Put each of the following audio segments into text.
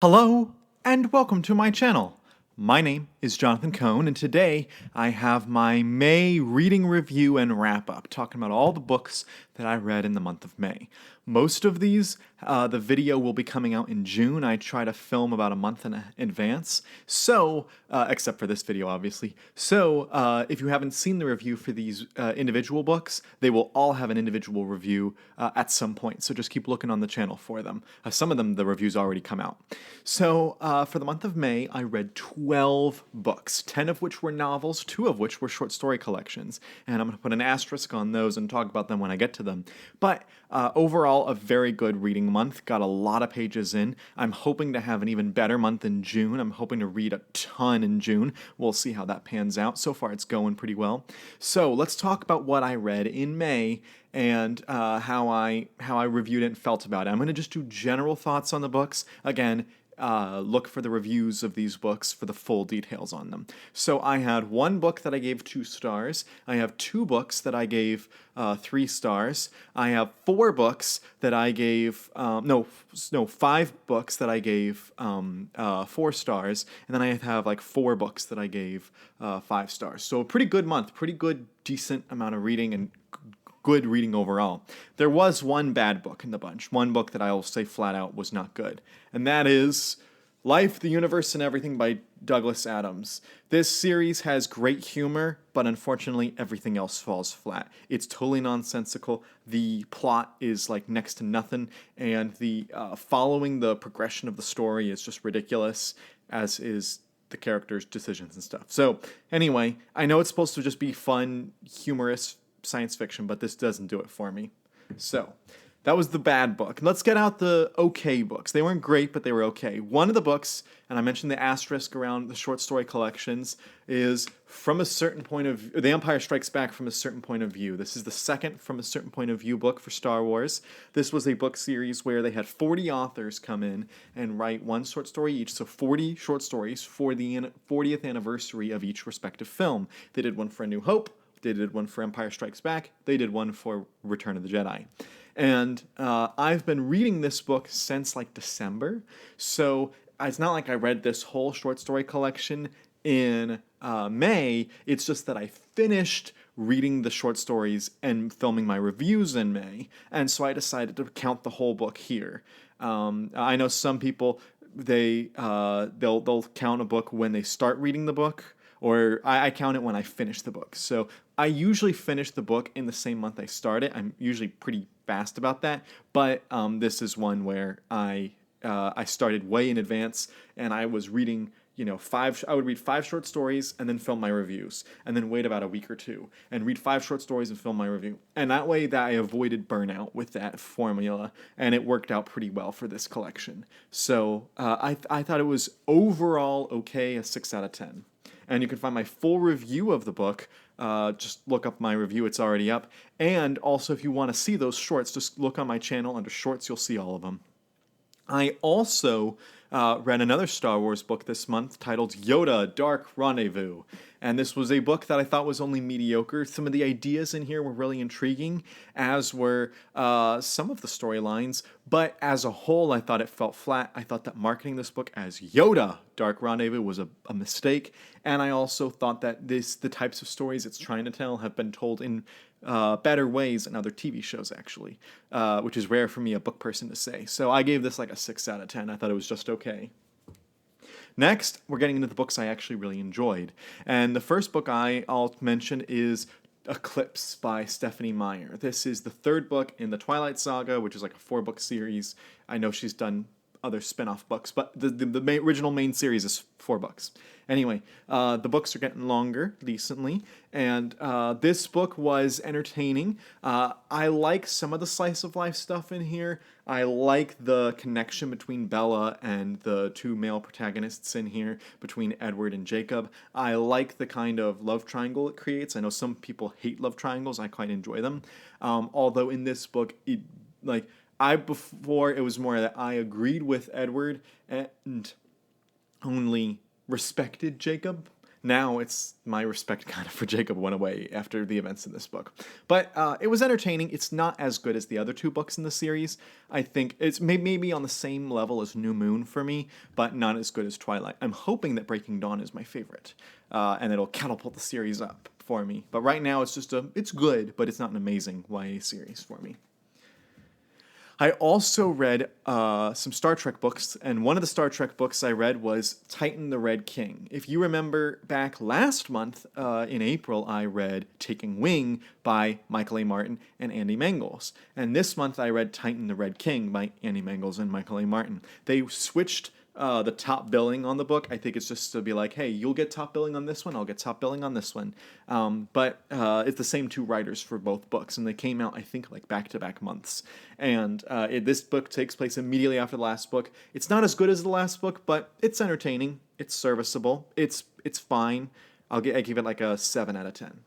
Hello, and welcome to my channel. My name is Jonathan Cohn, and today I have my May reading review and wrap up, talking about all the books that I read in the month of May. Most of these, the video will be coming out in June. I try to film about a month in advance, so, except for this video, obviously. So, if you haven't seen the review for these individual books, they will all have an individual review at some point, so just keep looking on the channel for them. Some of them, the reviews already come out. So, for the month of May, I read 12 books, 10 of which were novels, 2 of which were short story collections, and I'm going to put an asterisk on those and talk about them when I get to them. But overall, a very good reading month. Got a lot of pages in. I'm hoping to have an even better month in June. I'm hoping to read a ton in June. We'll see how that pans out. So far, it's going pretty well. So let's talk about what I read in May and how I reviewed it and felt about it. I'm going to just do general thoughts on the books. Again, look for the reviews of these books for the full details on them. So I had one book that I gave 2 stars. I have 2 books that I gave 3 stars. I have 4 books that I gave, 5 books that I gave 4 stars. And then I have like 4 books that I gave 5 stars. So a pretty good month, pretty good, decent amount of reading and good reading overall. There was one bad book in the bunch, one book that I will say flat out was not good, and that is Life, the Universe, and Everything by Douglas Adams. This series has great humor, but unfortunately everything else falls flat. It's totally nonsensical. The plot is like next to nothing, and the following the progression of the story is just ridiculous, as is the characters' decisions and stuff. So anyway, I know it's supposed to just be fun, humorous science fiction, but this doesn't do it for me. So that was the bad book. Let's get out the okay books. They weren't great, but they were okay. One of the books, and I mentioned the asterisk around the short story collections, is From a Certain Point of View, The Empire Strikes Back from a Certain Point of View. This is the second From a Certain Point of View book for Star Wars. This was a book series where they had 40 authors come in and write one short story each, so 40 short stories for the 40th anniversary of each respective film. They did one for A New Hope, they did one for Empire Strikes Back, they did one for Return of the Jedi. And I've been reading this book since like December, so it's not like I read this whole short story collection in May. It's just that I finished reading the short stories and filming my reviews in May, and so I decided to count the whole book here. I know some people they'll count a book when they start reading the book, or I count it when I finish the book. So I usually finish the book in the same month I start it. I'm usually pretty fast about that, but this is one where I started way in advance, and I was reading, I would read 5 short stories and then film my reviews, and then wait about a week or 2 and read 5 short stories and film my review. And that way that I avoided burnout with that formula, and it worked out pretty well for this collection. So I thought it was overall okay, a 6 out of 10. And you can find my full review of the book. Just look up my review, it's already up. And also, if you want to see those shorts, just look on my channel under shorts, you'll see all of them. I also read another Star Wars book this month titled Yoda, Dark Rendezvous. And this was a book that I thought was only mediocre. Some of the ideas in here were really intriguing, as were some of the storylines. But as a whole, I thought it felt flat. I thought that marketing this book as Yoda, Dark Rendezvous was a mistake. And I also thought that the types of stories it's trying to tell have been told in better ways in other TV shows, actually, which is rare for me, a book person, to say. So I gave this like a 6 out of 10. I thought it was just okay. Next, we're getting into the books I actually really enjoyed. And the first book I'll mention is Eclipse by Stephenie Meyer. This is the 3rd book in the Twilight Saga, which is like a 4-book series. I know she's done other spin-off books, but the original main series is 4 books. Anyway, the books are getting longer recently, and this book was entertaining. I like some of the slice of life stuff in here. I like the connection between Bella and the 2 male protagonists in here, between Edward and Jacob. I like the kind of love triangle it creates. I know some people hate love triangles. I quite enjoy them. Although in this book, before it was more that I agreed with Edward and only respected Jacob. Now it's my respect kind of for Jacob went away after the events in this book. But it was entertaining. It's not as good as the other two books in the series. I think it's maybe on the same level as New Moon for me, but not as good as Twilight. I'm hoping that Breaking Dawn is my favorite, and it'll catapult the series up for me. But right now it's good, but it's not an amazing YA series for me. I also read some Star Trek books, and one of the Star Trek books I read was Titan the Red King. If you remember back last month, in April, I read Taking Wing by Michael A. Martin and Andy Mangels. And this month I read Titan the Red King by Andy Mangels and Michael A. Martin. They switched the top billing on the book. I think it's just to be like, hey, you'll get top billing on this one, I'll get top billing on this one. But it's the same two writers for both books, and they came out, I think, like back-to-back months. And this book takes place immediately after the last book. It's not as good as the last book, but it's entertaining. It's serviceable. It's fine. I give it like a 7 out of 10.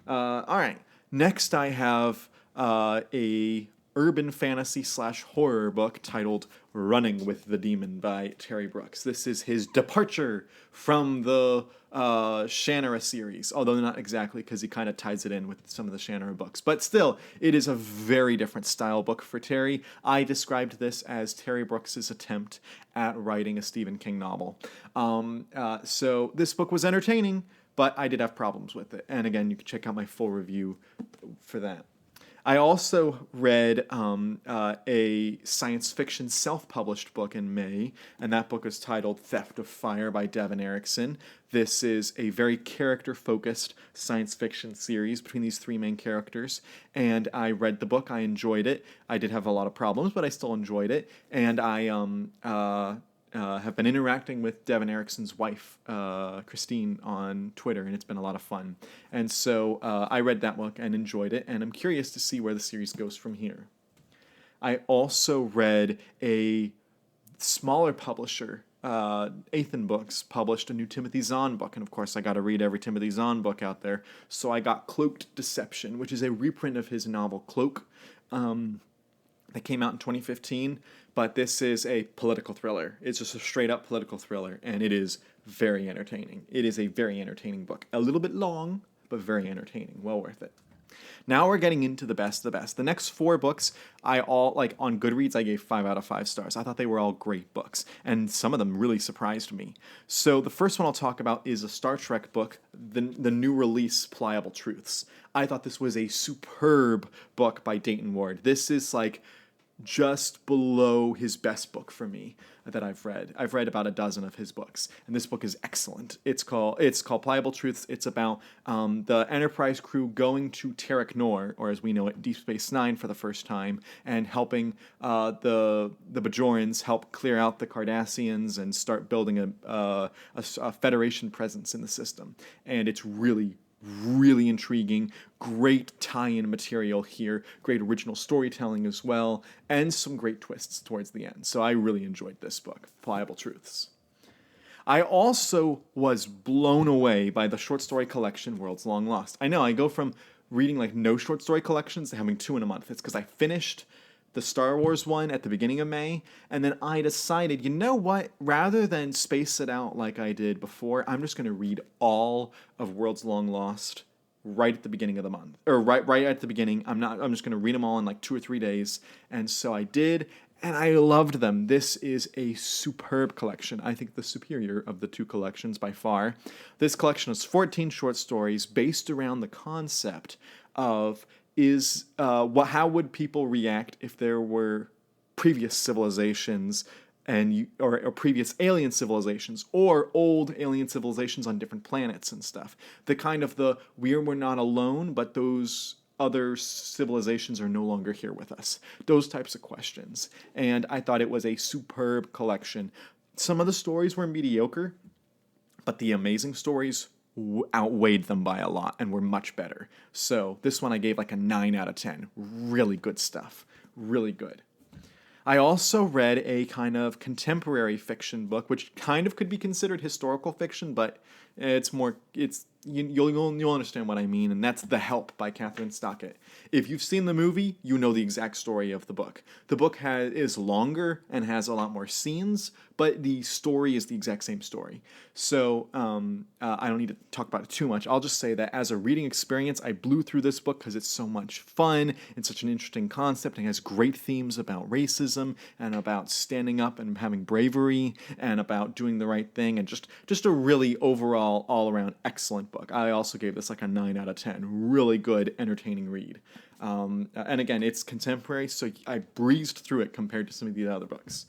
All right. Next, I have a urban fantasy / horror book titled Running with the Demon by Terry Brooks. This is his departure from the Shannara series, although not exactly, because he kind of ties it in with some of the Shannara books. But still, it is a very different style book for Terry. I described this as Terry Brooks' attempt at writing a Stephen King novel. So this book was entertaining, but I did have problems with it. And again, you can check out my full review for that. I also read a science fiction self-published book in May, and that book is titled Theft of Fire by Devin Erickson. This is a very character-focused science fiction series between these three main characters, and I read the book. I enjoyed it. I did have a lot of problems, but I still enjoyed it, and I have been interacting with Devin Erickson's wife, Christine, on Twitter, and it's been a lot of fun. And so I read that book and enjoyed it, and I'm curious to see where the series goes from here. I also read a smaller publisher, Athen Books, published a new Timothy Zahn book, and of course I got to read every Timothy Zahn book out there, so I got Cloaked Deception, which is a reprint of his novel Cloak. That came out in 2015, but this is a political thriller. It's just a straight-up political thriller, and it is very entertaining. It is a very entertaining book. A little bit long, but very entertaining. Well worth it. Now we're getting into the best of the best. The next 4 books, on Goodreads, I gave 5 out of 5 stars. I thought they were all great books, and some of them really surprised me. So the first one I'll talk about is a Star Trek book, the new release, Pliable Truths. I thought this was a superb book by Dayton Ward. This is like just below his best book for me that I've read. I've read about a dozen of his books, and this book is excellent. It's called Pliable Truths. It's about the Enterprise crew going to Terek Nor, or as we know it, Deep Space Nine, for the first time, and helping the Bajorans help clear out the Cardassians and start building a Federation presence in the system. And it's really intriguing, great tie-in material here, great original storytelling as well, and some great twists towards the end. So I really enjoyed this book, Pliable Truths. I also was blown away by the short story collection, World's Long Lost. I know, I go from reading like no short story collections to having 2 in a month. It's because I finished the Star Wars one at the beginning of May, and then I decided, you know what, rather than space it out like I did before, I'm just going to read all of World's Long Lost right at the beginning of the month, or right at the beginning. I'm just going to read them all in like 2 or 3 days, and so I did, and I loved them. This is a superb collection. I think the superior of the 2 collections by far. This collection is 14 short stories based around the concept of how would people react if there were previous civilizations or previous alien civilizations or old alien civilizations on different planets and stuff. The kind of we're not alone, but those other civilizations are no longer here with us. Those types of questions. And I thought it was a superb collection. Some of the stories were mediocre, but the amazing stories outweighed them by a lot and were much better. So this one I gave like a 9 out of 10. Really good stuff. Really good. I also read a kind of contemporary fiction book, which kind of could be considered historical fiction, but it's you'll understand what I mean, and that's The Help by Catherine Stockett. If you've seen the movie, you know the exact story of the book. The book is longer and has a lot more scenes, but the story is the exact same story. So I don't need to talk about it too much. I'll just say that as a reading experience, I blew through this book because it's so much fun. It's such an interesting concept and has great themes about racism and about standing up and having bravery and about doing the right thing, and just a really overall all around excellent book. I also gave this like a 9 out of 10. Really good, entertaining read. And again, it's contemporary, so I breezed through it compared to some of the other books.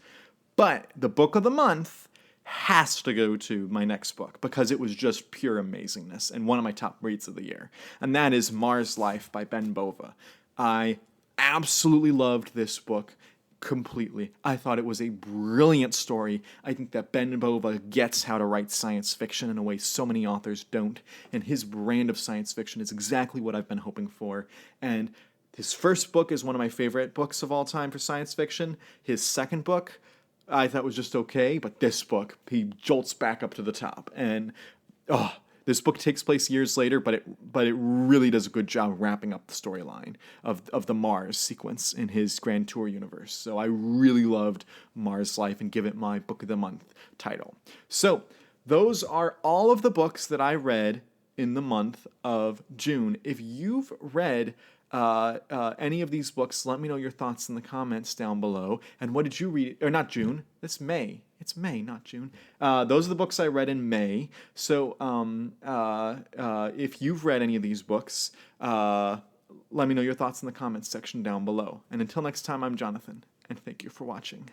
But the book of the month has to go to my next book because it was just pure amazingness and one of my top reads of the year. And that is Mars Life by Ben Bova. I absolutely loved this book completely. I thought it was a brilliant story. I think that Ben Bova gets how to write science fiction in a way so many authors don't, and his brand of science fiction is exactly what I've been hoping for. And his first book is one of my favorite books of all time for science fiction. His second book I thought was just okay, but this book, he jolts back up to the top. And this book takes place years later, but it really does a good job wrapping up the storyline of the Mars sequence in his Grand Tour universe. So I really loved Mars Life and give it my Book of the Month title. So those are all of the books that I read in the month of June. If you've read any of these books, let me know your thoughts in the comments down below. And what did you read? Or not June. It's May. It's May, not June. Those are the books I read in May. So if you've read any of these books, let me know your thoughts in the comments section down below. And until next time, I'm Jonathan, and thank you for watching.